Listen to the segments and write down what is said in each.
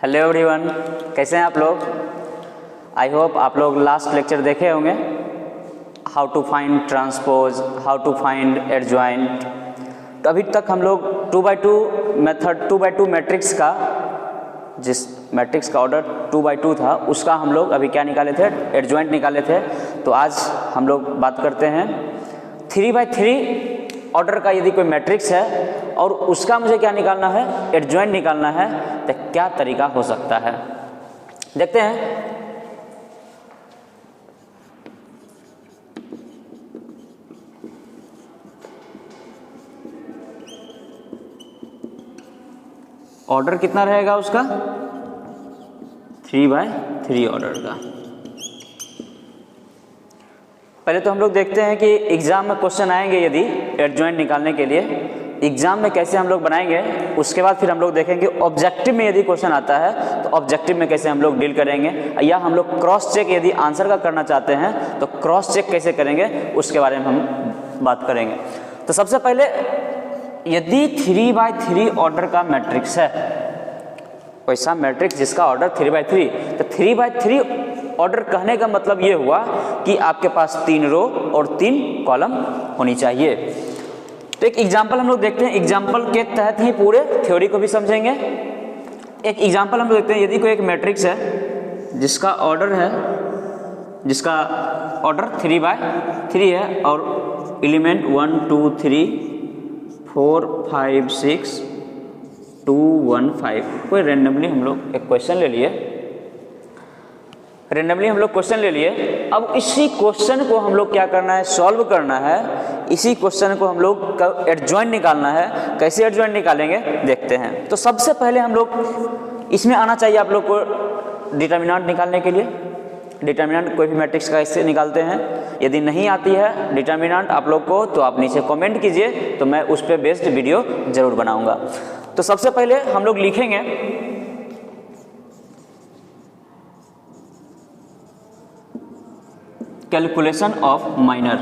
Hello everyone, कैसे हैं आप लोग। आई होप आप लोग लास्ट लेक्चर देखे होंगे, how to find transpose, how to find adjoint. तो अभी तक हम लोग 2x2 मेथड 2x2 मैट्रिक्स का, जिस मैट्रिक्स का ऑर्डर 2x2 था उसका हम लोग अभी क्या निकाले थे, एडजॉइंट निकाले थे। तो आज हम लोग बात करते हैं 3x3 ऑर्डर का यदि कोई मैट्रिक्स है और उसका मुझे क्या निकालना है, एडजॉइंट निकालना है, तो क्या तरीका हो सकता है देखते हैं। ऑर्डर कितना रहेगा उसका, 3x3 ऑर्डर का। पहले तो हम लोग देखते हैं कि एग्जाम में क्वेश्चन आएंगे यदि एडजॉइंट निकालने के लिए, एग्जाम में कैसे हम लोग बनाएंगे। उसके बाद फिर हम लोग देखेंगे ऑब्जेक्टिव में यदि क्वेश्चन आता है तो ऑब्जेक्टिव में कैसे हम लोग डील करेंगे, या हम लोग क्रॉस चेक यदि आंसर का करना चाहते हैं तो क्रॉस चेक कैसे करेंगे उसके बारे में हम बात करेंगे। तो सबसे पहले यदि 3x3 ऑर्डर का मैट्रिक्स है, वैसा मैट्रिक्स जिसका ऑर्डर 3x3, तो 3x3 ऑर्डर कहने का मतलब ये हुआ कि आपके पास 3 रो और 3 कॉलम होनी चाहिए। तो एक एग्जांपल हम लोग देखते हैं, एग्जांपल के तहत ही पूरे थ्योरी को भी समझेंगे। एक एग्जांपल हम लोग देखते हैं, यदि कोई एक मैट्रिक्स है जिसका ऑर्डर 3x3 है और एलिमेंट 1 2 3 4 5 6 2 1 5, कोई रेंडमली हम लोग एक क्वेश्चन ले लिए, अब इसी क्वेश्चन को हम लोग क्या करना है, सॉल्व करना है। इसी क्वेश्चन को हम लोग का एडजॉइंट निकालना है। कैसे एडजॉइंट निकालेंगे देखते हैं। तो सबसे पहले हम लोग इसमें आना चाहिए आप लोग को डिटर्मिनेंट निकालने के लिए। डिटर्मिनेंट कोई भी मैट्रिक्स का इससे निकालते हैं। यदि नहीं आती है डिटर्मिनेंट आप लोग को तो आप नीचे कमेंट कीजिए, तो मैं उस पर बेस्ड वीडियो जरूर बनाऊंगा। तो सबसे पहले हम लोग लिखेंगे कैलकुलेशन ऑफ माइनर।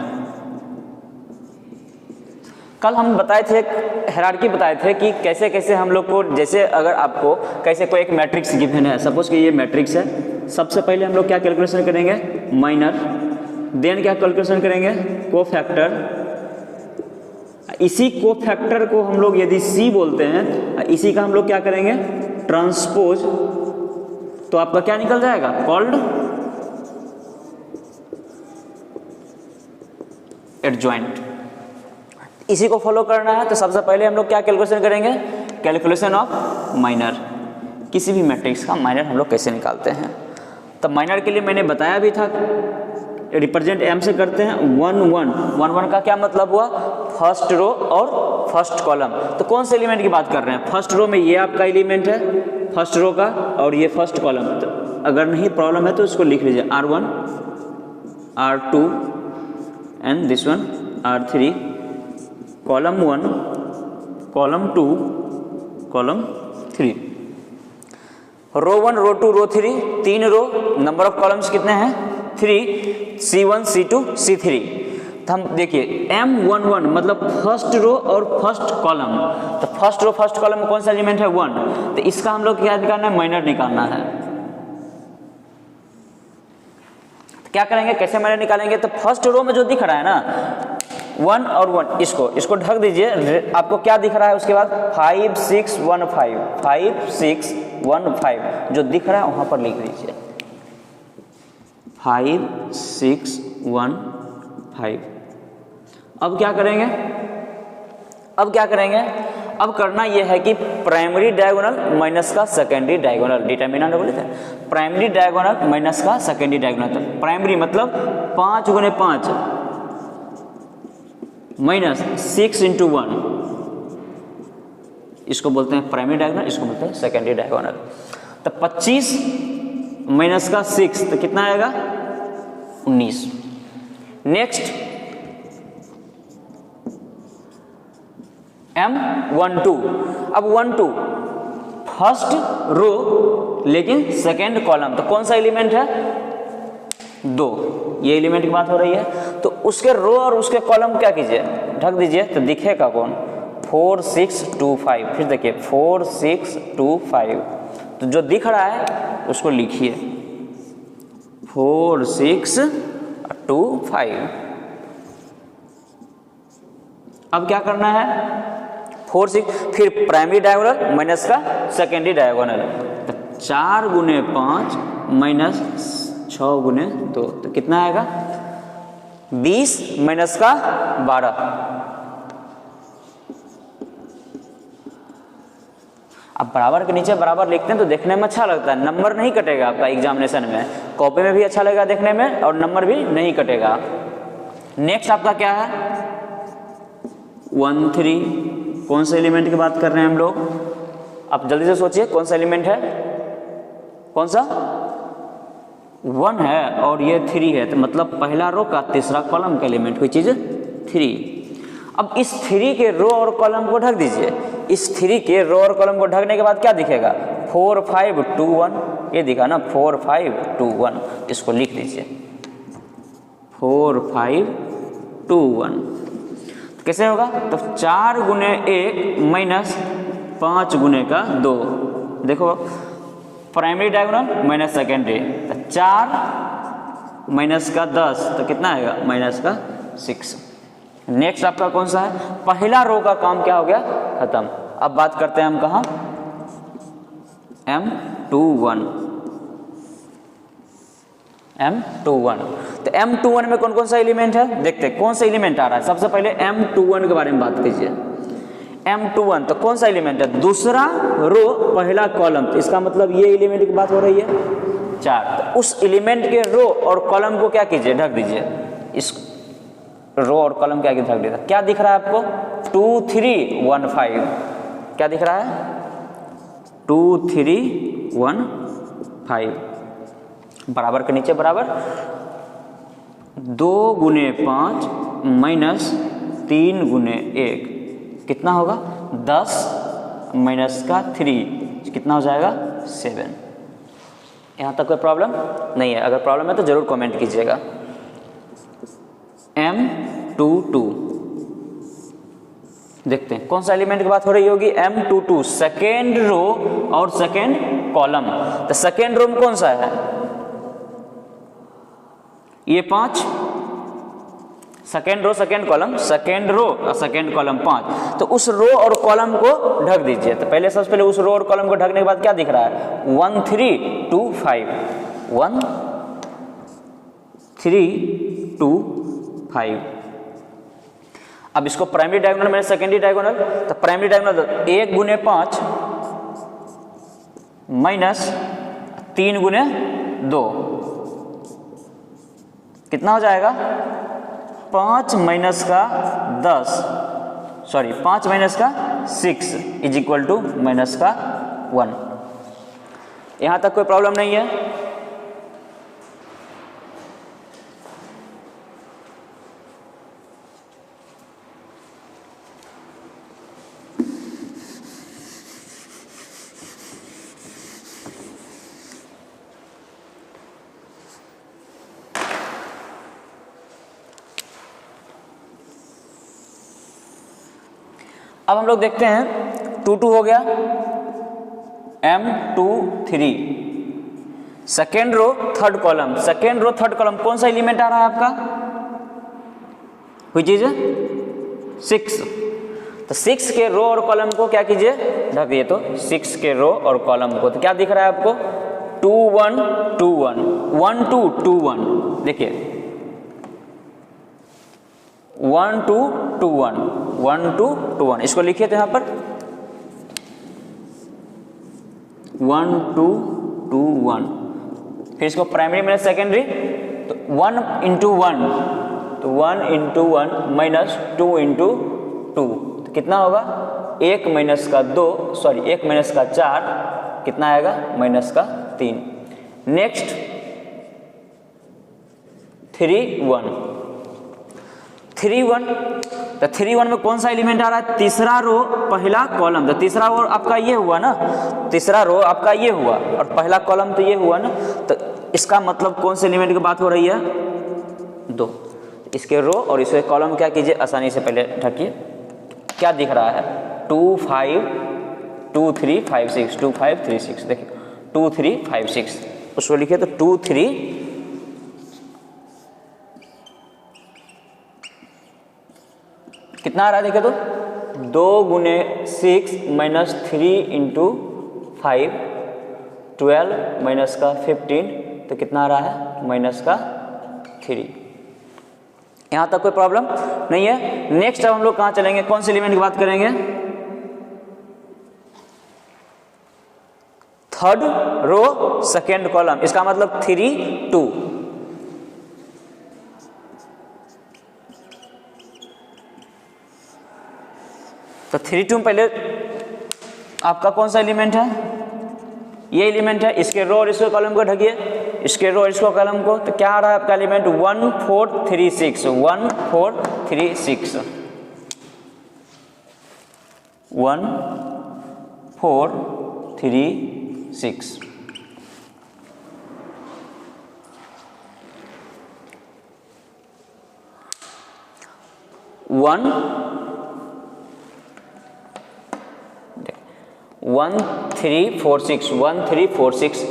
कल हम बताए थे, हायरार्की बताए थे कि कैसे कैसे हम लोग को, जैसे अगर आपको कैसे कोई एक मैट्रिक्स गिवन है, सपोज कि ये मैट्रिक्स है, सबसे पहले हम लोग क्या कैलकुलेशन करेंगे, माइनर। देन क्या कैलकुलेशन करेंगे, कोफैक्टर। इसी कोफैक्टर को हम लोग यदि C बोलते हैं, इसी का हम लोग क्या करेंगे, ट्रांसपोज। तो आपका क्या निकल जाएगा, कॉल्ड एडजॉइंट। इसी को फॉलो करना है। तो सबसे पहले हम लोग क्या कैलकुलेशन करेंगे, कैलकुलेशन ऑफ माइनर। किसी भी मैट्रिक्स का माइनर हम लोग कैसे निकालते हैं। तो माइनर के लिए मैंने बताया भी था, रिप्रेजेंट M से करते हैं 1 1 1 1 का क्या मतलब हुआ, फर्स्ट रो और फर्स्ट कॉलम। तो कौन से एलिमेंट की बात कर रहे हैं, फर्स्ट रो में ये आपका एलिमेंट है फर्स्ट रो का और ये फर्स्ट कॉलम। तो अगर नहीं प्रॉब्लम है तो इसको लिख लीजिए R1 R2 and this one R3, column 1 column 2 column 3, row 1 row 2 row 3, 3 row, number of columns कितने हैं 3, C1 C2 C3। तो हम देखिए M11 मतलब फर्स्ट रो और फर्स्ट कॉलम। तो फर्स्ट रो फर्स्ट कॉलम में कौन सा एलिमेंट है 1, तो इसका हम लोग क्या निकालना है, माइनर निकालना है। तो क्या करेंगे, कैसे माइनर निकालेंगे, तो फर्स्ट रो में जो दिख रहा है ना 1 और 1, इसको ढक दीजिए। आपको क्या दिख रहा है उसके बाद 5 6 1 5 5 6 1 5 जो दिख रहा है वहां पर लिख दीजिए 5 6 1 5। अब क्या करेंगे, अब करना यह है कि प्राइमरी डायगोनल माइनस का सेकेंडरी डायगोनल, डिटर्मिनेंट बोले थे, प्राइमरी डायगोनल माइनस का सेकेंडरी डायगोनल। तो प्राइमरी मतलब 5 गुने 5 माइनस 6 इंटू 1, इसको बोलते हैं प्राइमरी डायगोनल, इसको बोलते हैं सेकेंडरी डायगोनल। तो 25 माइनस का 6 तो कितना आएगा 19। नेक्स्ट M12, अब 1 2 फर्स्ट रो लेकिन सेकेंड कॉलम, तो कौन सा एलिमेंट है 2, ये एलिमेंट की बात हो रही है। तो उसके रो और उसके कॉलम क्या कीजिए, ढक दीजिए, तो दिखेगा कौन 4 6 2 5, फिर देखिए 4 6 2 5, तो जो दिख रहा है उसको लिखिए 4 6 2 5। अब क्या करना है 4 6, फिर प्राइमरी डायगोनल माइनस का सेकेंडरी डायगोनल, तो 4 गुने 5 माइनस 6 गुने 2, तो कितना आएगा 20 माइनस का 12। अब बराबर के नीचे बराबर लिखते हैं तो देखने में अच्छा लगता है, नंबर नहीं कटेगा आपका एग्जामिनेशन में, कॉपी में भी अच्छा लगेगा देखने में और नंबर भी नहीं कटेगा। नेक्स्ट आपका क्या है 1 3, कौन से एलिमेंट की बात कर रहे हैं हम लोग, आप जल्दी से सोचिए कौन सा एलिमेंट है, कौन सा 1 है और ये 3 है, तो मतलब पहला रो का तीसरा कॉलम का एलिमेंट कोई चीज़ 3। अब इस 3 के रो और कॉलम को ढक दीजिए, इस 3 के रो और कॉलम को ढकने के बाद क्या दिखेगा 4 5 2 1, ये दिखा ना 4 5 2 1, इसको लिख दीजिए 4 5 2 1। तो कैसे होगा, तो 4 गुने 1 माइनस 5 गुने का 2, देखो प्राइमरी डायगोनल माइनस सेकेंडरी, तो 4 माइनस का 10, तो कितना आएगा माइनस का 6। नेक्स्ट आपका कौन सा है, पहला रो का काम क्या हो गया खत्म। अब बात करते हैं हम कहाँ M21, M21, तो M21 में कौन कौन सा एलिमेंट है देखते हैं, कौन सा एलिमेंट आ रहा है। सबसे पहले M21 के बारे में बात कीजिए। M21 तो कौन सा एलिमेंट है, दूसरा रो पहला कॉलम, तो इसका मतलब ये एलिमेंट की बात हो रही है 4, तो उस एलिमेंट के रो और कॉलम को क्या कीजिए ढक दीजिए, इस रो और कॉलम के आगे ढक देता। क्या दिख रहा है आपको 2 3 1 5, क्या दिख रहा है 2 3 1 5, बराबर के नीचे बराबर 2 गुने 5 माइनस 3 गुने 1, कितना होगा 10 माइनस का 3, कितना हो जाएगा 7। यहाँ तक कोई प्रॉब्लम नहीं है, अगर प्रॉब्लम है तो जरूर कमेंट कीजिएगा। M22 देखते हैं कौन सा एलिमेंट की बात हो रही होगी, M22 सेकेंड रो और सेकेंड कॉलम, तो सेकेंड रो में कौन सा है ये 5, second row second column, second row और सेकेंड कॉलम 5, तो उस रो और कॉलम को ढक दीजिए। तो पहले सबसे पहले उस रो और कॉलम को ढकने के बाद क्या दिख रहा है 1 3 2 5, 1 3 2 5। अब इसको प्राइमरी डायगोनल में सेकेंडरी डायगोनल, तो प्राइमरी डायगोनल 1 गुने 5 माइनस 3 गुने 2, कितना हो जाएगा 5 माइनस का 10, सॉरी 5 माइनस का 6 इज इक्वल टू माइनस का 1। यहां तक कोई प्रॉब्लम नहीं है। अब हम लोग देखते हैं 2 2 हो गया, M23 second row third column, second row third column कौन सा एलिमेंट आ रहा है आपका, कोई चीज 6, तो 6 के रो और कॉलम को क्या कीजिए ढक दिए, तो 6 के रो और कॉलम को, तो क्या दिख रहा है आपको 2 1 2 1 1 2 2 1, देखिए 1 2 2 1 1 2 2 1, इसको लिखिए तो यहाँ पर 1 2 2 1, फिर इसको प्राइमरी माइनस सेकेंडरी, तो 1 इंटू 1, तो 1 इंटू 1 माइनस 2 इंटू 2, तो कितना होगा 1 माइनस का 2, सॉरी 1 माइनस का 4, कितना आएगा माइनस का 3। नेक्स्ट 3 1 3 1, तो 3 1 में कौन सा एलिमेंट आ रहा है, तीसरा रो पहला कॉलम, तो तीसरा रो आपका ये हुआ ना, तीसरा रो आपका ये हुआ और पहला कॉलम तो ये हुआ ना, तो इसका मतलब कौन से एलिमेंट की बात हो रही है 2, इसके रो और इसके कॉलम क्या कीजिए आसानी से पहले ढकिए, क्या दिख रहा है 2 5 2 3 5 6 2 5 3 6 देखिए 2 3 5 6 उसको लिखिए तो 2 3 कितना आ रहा है देखिए तो 2 गुने 6 माइनस 3 इंटू 5 12 माइनस का 15 तो कितना आ रहा है माइनस का 3। यहाँ तक कोई प्रॉब्लम नहीं है। नेक्स्ट अब हम लोग कहाँ चलेंगे, कौन से एलिमेंट की बात करेंगे, थर्ड रो सेकेंड कॉलम, इसका मतलब 3 2। तो 3 2 पहले आपका कौन सा एलिमेंट है, ये एलिमेंट है, इसके रो और इसके कॉलम को ढकिए, इसके रो और इसको कॉलम को, तो क्या आ रहा है आपका एलिमेंट 1 4 3 6 1 4 3 6 1 4 3 6। वन 1 3 4 6 1 3 4 6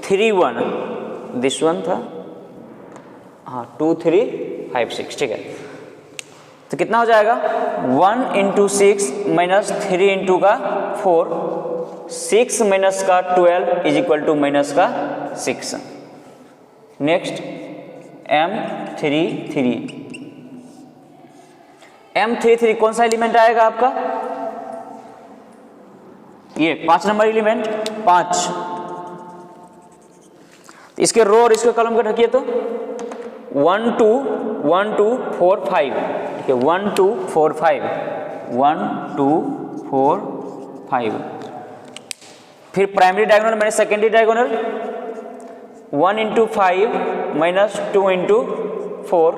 3 1 दिस वन था, हाँ 2 3 5 6 ठीक है। तो कितना हो जाएगा 1 इंटू 6 माइनस 3 इंटू का 4 6 माइनस का 12 इज इक्वल टू माइनस का 6। नेक्स्ट M33 कौन सा एलिमेंट आएगा आपका, ये 5 नंबर एलिमेंट 5। इसके रो और इसके कॉलम को ढकिए तो 1 2 1 2 4 5 ठीक है 1 2 4 5 1 2 4 5। फिर primary diagonal minus secondary diagonal 1 into 5 minus 2 into 4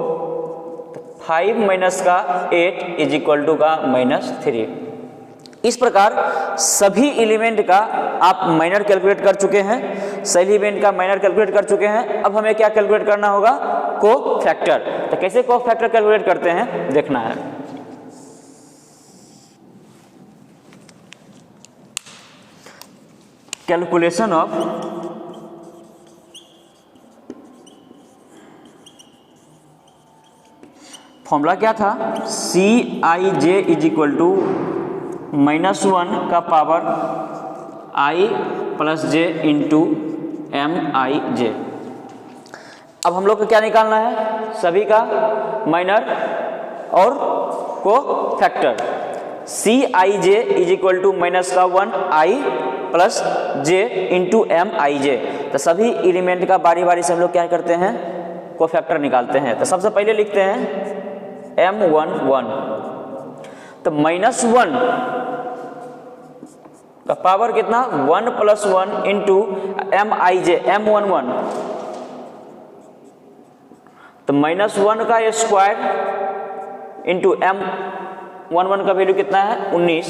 5 minus का 8 इज इक्वल टू का माइनस 3। इस प्रकार सभी एलिमेंट का आप माइनर कैलकुलेट कर चुके हैं, सभी एलिमेंट का माइनर कैलकुलेट कर चुके हैं। अब हमें क्या कैलकुलेट करना होगा, को फैक्टर। तो कैसे को फैक्टर कैलकुलेट करते हैं देखना है। कैलकुलेशन ऑफ फॉर्मूला क्या था, Cij इज इक्वल टू -1 का power i plus j into Mij। अब हम लोग को क्या निकालना है, सभी का माइनर और cofactor. Cij is equal to -1 i plus j into Mij। तो सभी एलिमेंट का बारी बारी से हम लोग क्या करते हैं, को फैक्टर निकालते हैं। तो सबसे पहले लिखते हैं M11, तो -1 का पावर कितना 1 + 1 इंटू Mij M11, तो -1 का स्क्वायर इंटू M11 का वैल्यू कितना है 19,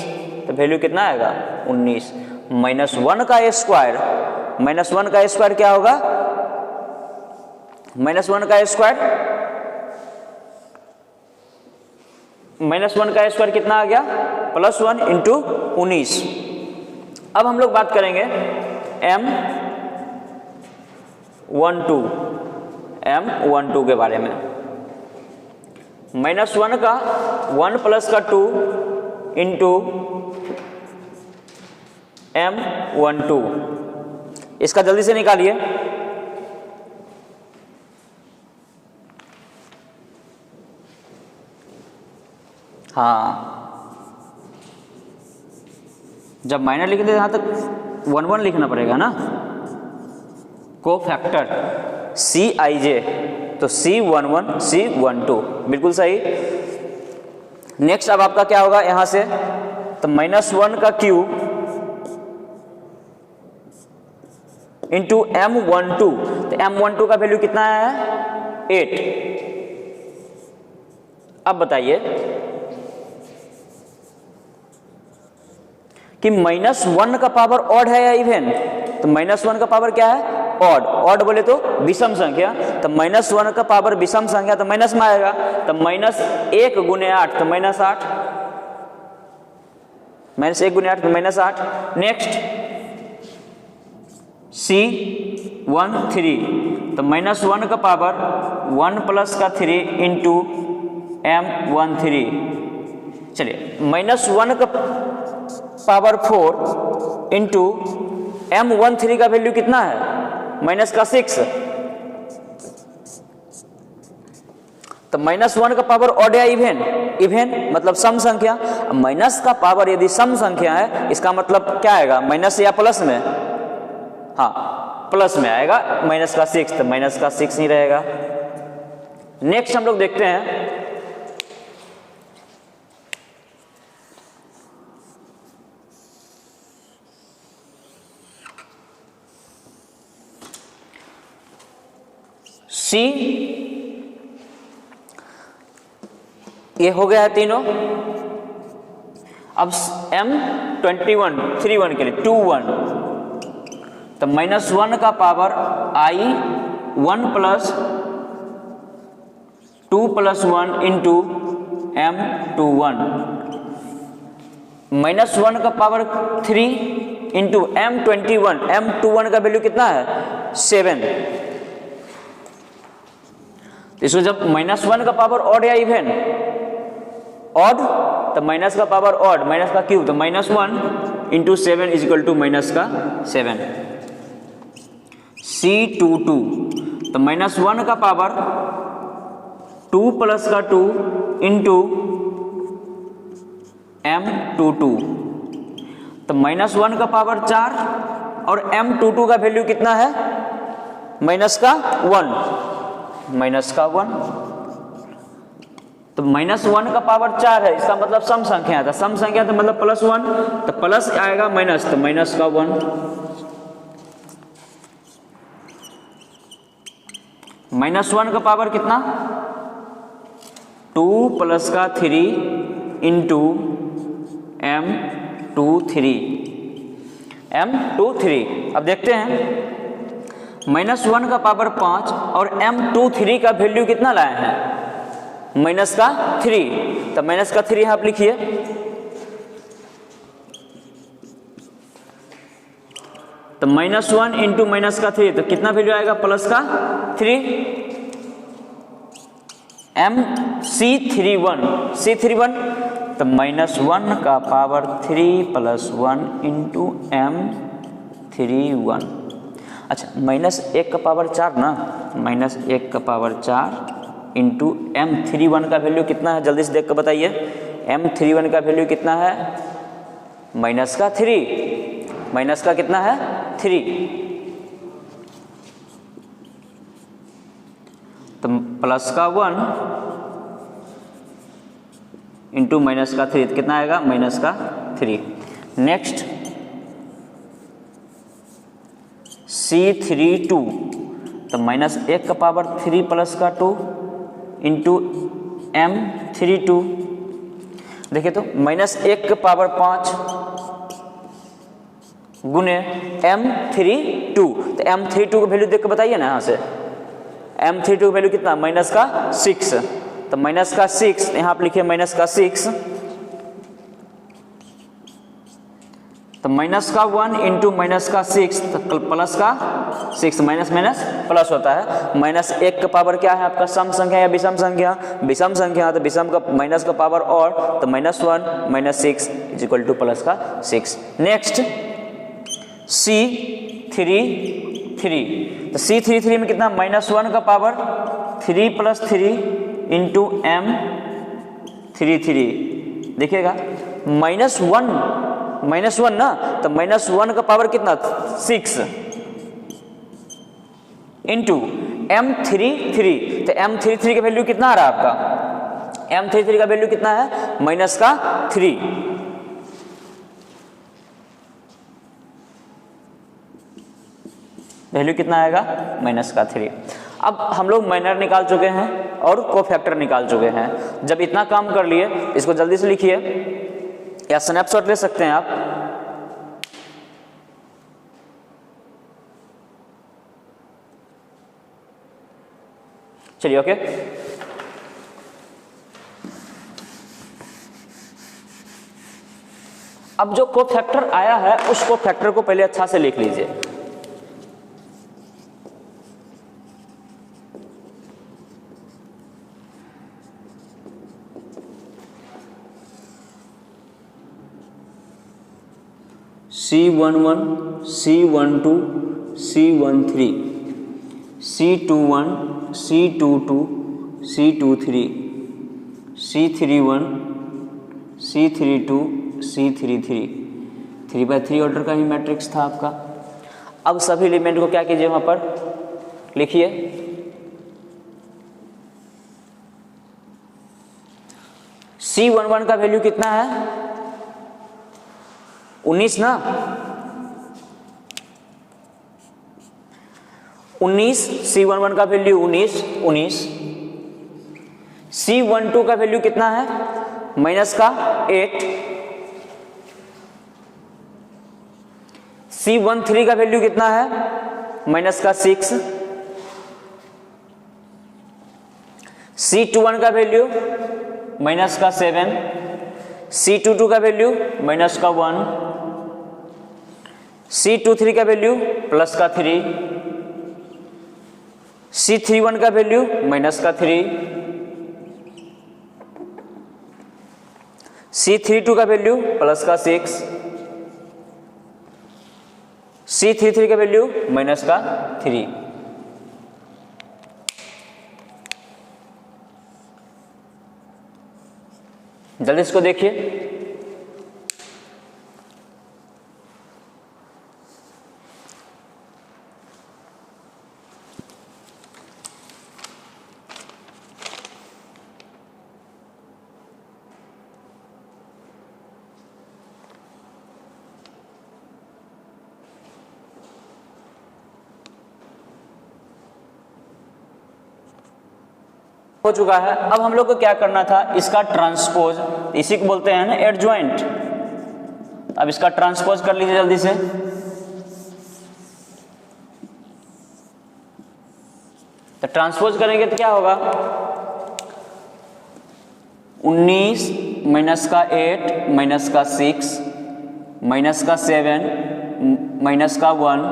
तो वैल्यू कितना आएगा 19। -1 का स्क्वायर, -1 का स्क्वायर क्या होगा, -1 का स्क्वायर कितना आ गया +1 इंटू 19। अब हम लोग बात करेंगे M12 के बारे में। -1 का 1 + का 2 इंटू M12, इसका जल्दी से निकालिए। हाँ, जब माइनर लिखेंगे यहाँ तक 1 1 लिखना पड़ेगा ना। को फैक्टर Cij, तो C11 C12 बिल्कुल सही। नेक्स्ट अब आपका क्या होगा यहाँ से, तो -1 का क्यूब इंटू M12, तो M12 का वैल्यू कितना है 8। अब बताइए कि -1 का पावर ऑड है या इवन, तो -1 का पावर क्या है ऑड, ऑड बोले तो विषम संख्या, तो -1 का पावर विषम संख्या तो माइनस में आएगा, तो -1 × 8 तो -8, माइनस 1 गुने 8 माइनस 8। नेक्स्ट C13, तो माइनस 1 का पावर 1 प्लस का 3 इंटू M13। चलिए माइनस 1 का पावर 4 इंटू M13 का वैल्यू कितना है, माइनस का 6। तो माइनस 1 का पावर ऑड या इवेन, इवेन मतलब सम संख्या। माइनस का पावर यदि सम संख्या है इसका मतलब क्या आएगा, माइनस या प्लस में, हाँ प्लस में आएगा, माइनस का 6, तो माइनस का 6 ही रहेगा। नेक्स्ट हम लोग देखते हैं C, ये हो गया है तीनों। अब M21 31 के लिए 21, तो माइनस 1 का power I 1 plus 2 plus 1 into M21, minus 1 का पावर 3 इंटू M21, M21 का वैल्यू कितना है 7। इसको जब माइनस 1 का पावर ऑड या इवेन, ऑड तो माइनस का पावर ऑड, माइनस का क्यूब, तो minus 1 into 7 is equal to minus का 7। C22, तो माइनस 1 का पावर 2 प्लस का 2 इंटू M22, तो माइनस 1 का पावर 4 और M22 का वैल्यू कितना है, माइनस का 1, माइनस का 1। तो माइनस 1 का पावर 4 है, इसका मतलब सम संख्या था, सम संख्या तो मतलब प्लस 1, तो प्लस आएगा माइनस, तो माइनस का 1। माइनस 1 का पावर कितना 2 प्लस का 3 इंटू M23, M23। अब देखते हैं माइनस 1 का पावर 5 और M23 का वैल्यू कितना लाए हैं, माइनस का 3, तो माइनस का 3 आप लिखिए। तो माइनस 1 इंटू माइनस का 3, तो कितना वैल्यू आएगा, प्लस का 3। C31, तो माइनस 1 का पावर 3 प्लस 1 इंटू M31। अच्छा माइनस 1 का पावर 4 ना, माइनस 1 का पावर 4 इंटू M31 का वैल्यू कितना है, जल्दी से देख कर बताइए। M31 का वैल्यू कितना है, माइनस का 3, माइनस का कितना है 3, तो प्लस का 1 इंटू माइनस का 3, कितना आएगा, माइनस का 3। नेक्स्ट C32, तो माइनस 1 का पावर 3 प्लस का 2 इंटू M32। देखिए तो माइनस 1 का पावर 5 गुने M32, तो M32 का वैल्यू देख के बताइए ना, यहाँ से M32 का वैल्यू कितना, माइनस का 6, तो माइनस का 6 यहाँ आप लिखिए, माइनस का 6। तो माइनस का 1 इंटू माइनस का 6, तो प्लस का 6, माइनस माइनस प्लस होता है। माइनस 1 का पावर क्या है आपका, सम संख्या या विषम संख्या, विषम संख्या, तो विषम का माइनस का पावर और, तो minus 1 minus 6 is equal two plus का 6। नेक्स्ट C33, तो C33 में कितना, माइनस 1 का पावर 3 प्लस 3 इंटू M33। देखिएगा माइनस 1 ना, तो माइनस 1 का पावर कितना 6 इंटू M33, तो M33 का वैल्यू कितना आ रहा है आपका, M33 का वैल्यू कितना है, माइनस का 3। वैल्यू कितना आएगा, माइनस का 3। अब हम लोग माइनर निकाल चुके हैं और कोफैक्टर निकाल चुके हैं। जब इतना काम कर लिए, इसको जल्दी से लिखिए या स्नैपशॉट ले सकते हैं आप। चलिए ओके, अब जो कोफैक्टर आया है उस कोफैक्टर को पहले अच्छा से लिख लीजिए। C11, C12, C13, C21, C22, C23, C31, C32, C33, 3x3 order का ही मैट्रिक्स था आपका। अब सभी एलिमेंट को क्या कीजिए, वहां पर लिखिए। C11 का वैल्यू कितना है, 19 ना, 19, C11 का वैल्यू 19। C12 का वैल्यू कितना है, माइनस का 8। C13 का वैल्यू कितना है, माइनस का 6। C21 का वैल्यू माइनस का 7। C22 का वैल्यू माइनस का 1। C23 का वैल्यू प्लस का 3। C31 का वैल्यू माइनस का 3। C32 का वैल्यू प्लस का 6। C33 का वैल्यू माइनस का 3। जल्दी इसको देखिए। हो चुका है। अब हम लोग को क्या करना था, इसका ट्रांसपोज, इसी को बोलते हैं ना एडजॉइंट। अब इसका ट्रांसपोज कर लीजिए जल्दी से। तो ट्रांसपोज करेंगे तो क्या होगा, 19 माइनस का 8 माइनस का 6 माइनस का 7 माइनस का 1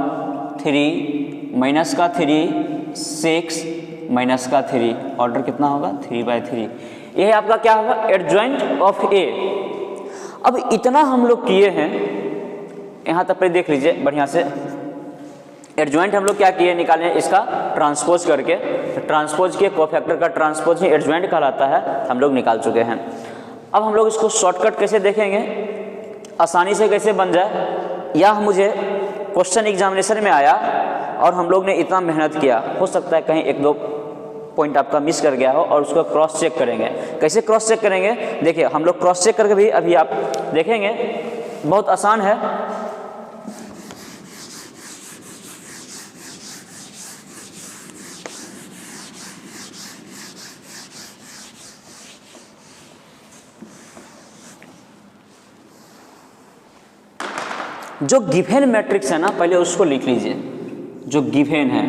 3 माइनस का 3 6 माइनस का 3, ऑर्डर कितना होगा 3/3। यह आपका क्या होगा, एडजॉइंट ऑफ ए। अब इतना हम लोग किए हैं, यहां तक पे देख लीजिए बढ़िया से। एडजॉइंट हम लोग क्या किए, निकाले इसका ट्रांसपोज करके। तो ट्रांसपोज के कोफैक्टर का ट्रांसपोज ही एडजॉइंट कहलाता है, हम लोग निकाल चुके हैं। अब हम लोग इसको शॉर्टकट कैसे देखेंगे, आसानी से कैसे बन जाए। यह मुझे क्वेश्चन एग्जामिनेशन में आया और हम लोग ने इतना मेहनत किया, हो सकता है कहीं 1-2 पॉइंट आपका मिस कर गया हो, और उसको क्रॉस चेक करेंगे। कैसे क्रॉस चेक करेंगे, देखिए हम लोग क्रॉस चेक करके भी अभी आप देखेंगे, बहुत आसान है। जो गिवन मैट्रिक्स है ना, पहले उसको लिख लीजिए, जो गिवन है।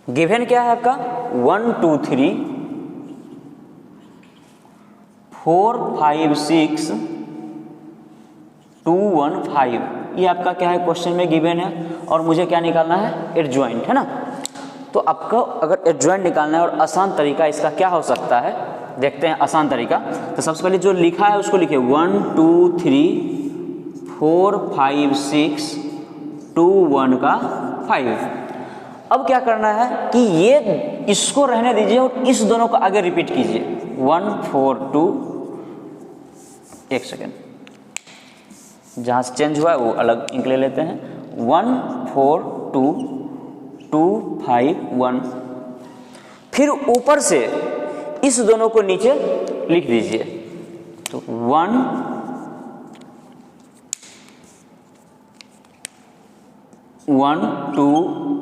गिवन क्या है आपका, 1 2 3 4 5 6 2 1 5, ये आपका क्या है क्वेश्चन में गिवन है। और मुझे क्या निकालना है, एडजॉइंट, है ना। तो आपको अगर एडजॉइंट निकालना है, और आसान तरीका इसका क्या हो सकता है, देखते हैं आसान तरीका। तो सबसे पहले जो लिखा है उसको लिखिए, 1 2 3 4 5 6 2 1 का 5। अब क्या करना है कि ये इसको रहने दीजिए और इस दोनों को आगे रिपीट कीजिए, 1 4 2, एक सेकेंड, जहाँ से चेंज हुआ है वो अलग इंक ले लेते हैं, 1 4 2 2 5 1। फिर ऊपर से इस दोनों को नीचे लिख दीजिए, तो 1 1 2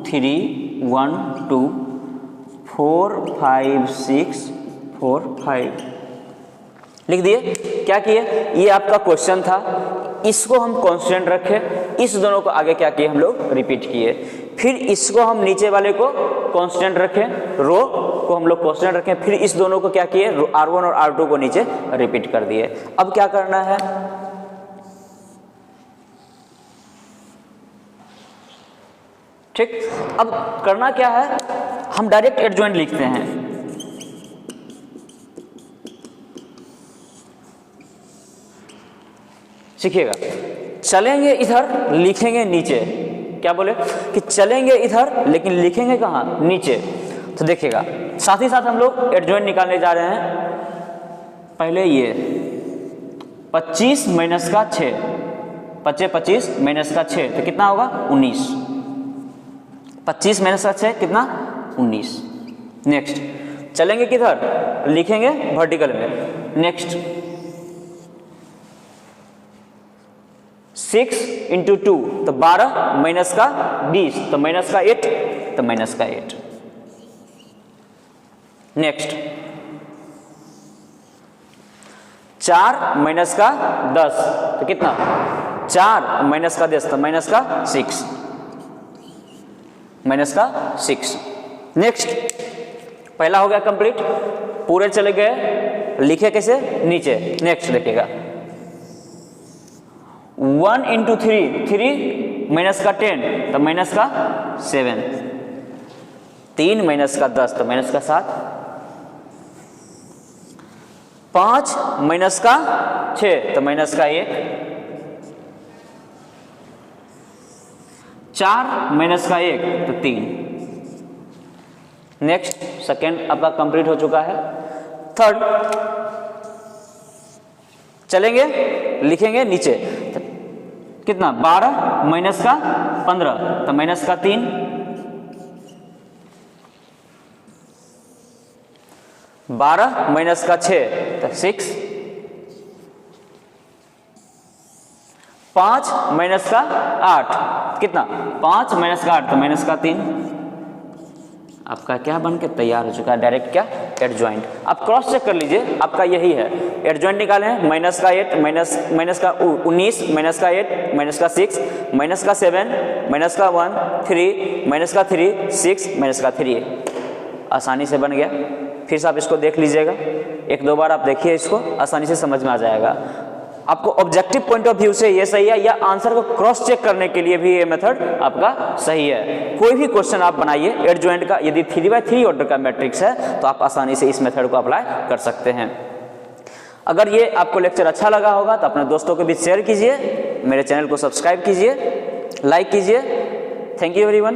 3 1 2 4 5 6 4 5 लिख दिए। क्या किए, ये आपका क्वेश्चन था, इसको हम कांस्टेंट रखे, इस दोनों को आगे क्या किए हम लोग रिपीट किए। फिर इसको हम नीचे वाले को कांस्टेंट रखें, रो को हम लोग कांस्टेंट रखें, फिर इस दोनों को क्या किए, R1 और R2 को नीचे रिपीट कर दिए। अब क्या करना है, ठीक, अब करना क्या है, हम डायरेक्ट एडजॉइंट लिखते हैं। सीखिएगा, चलेंगे इधर लिखेंगे नीचे, क्या बोले कि चलेंगे इधर लेकिन लिखेंगे कहाँ, नीचे। तो देखिएगा साथ ही साथ हम लोग एडजॉइंट निकालने जा रहे हैं। पहले ये 25 माइनस का 6, 25 माइनस का 6 तो कितना होगा 19, 25 माइनस का 6 कितना 19। नेक्स्ट चलेंगे किधर, लिखेंगे वर्टिकल में। नेक्स्ट 6 इंटू 2 तो 12 माइनस का 20 तो माइनस का 8 तो माइनस का 8। नेक्स्ट 4 माइनस का 10 तो कितना 4 माइनस का 10 तो माइनस का 6, माइनस का 6। नेक्स्ट पहला हो गया कंप्लीट, पूरे चले गए, लिखे कैसे नीचे। नेक्स्ट देखिएगा 1 इंटू 3, 3 माइनस का 10 तो माइनस का 7, 3 माइनस का 10 तो माइनस का 7, 5 माइनस का 6 तो माइनस का 1, 4 माइनस का 1 तो 3। नेक्स्ट सेकेंड आपका कंप्लीट हो चुका है। थर्ड चलेंगे लिखेंगे नीचे तो कितना 12 माइनस का 15 तो माइनस का 3, 12 माइनस का 6 तो 6, 5 माइनस का 8 कितना 5 माइनस का 8 तो माइनस का 3। आपका क्या बन के तैयार हो चुका है, डायरेक्ट क्या एडजॉइंट। आप क्रॉस चेक कर लीजिए, आपका यही है। एडजॉइंट निकाले हैं, माइनस का 8 माइनस का 19 माइनस का 8 माइनस का 6 माइनस का 7 माइनस का 1 3 माइनस का 3 6 माइनस का 3। आसानी से बन गया। फिर से आप इसको देख लीजिएगा, एक दो बार आप देखिए, इसको आसानी से समझ में आ जाएगा। आपको ऑब्जेक्टिव पॉइंट ऑफ व्यू से ये सही है, या आंसर को क्रॉस चेक करने के लिए भी ये मेथड आपका सही है। कोई भी क्वेश्चन आप बनाइए एडजॉइंट का, यदि 3x3 ऑर्डर का मैट्रिक्स है तो आप आसानी से इस मेथड को अप्लाई कर सकते हैं। अगर ये आपको लेक्चर अच्छा लगा होगा तो अपने दोस्तों के बीच शेयर कीजिए, मेरे चैनल को सब्सक्राइब कीजिए, लाइक कीजिए। Thank you everyone.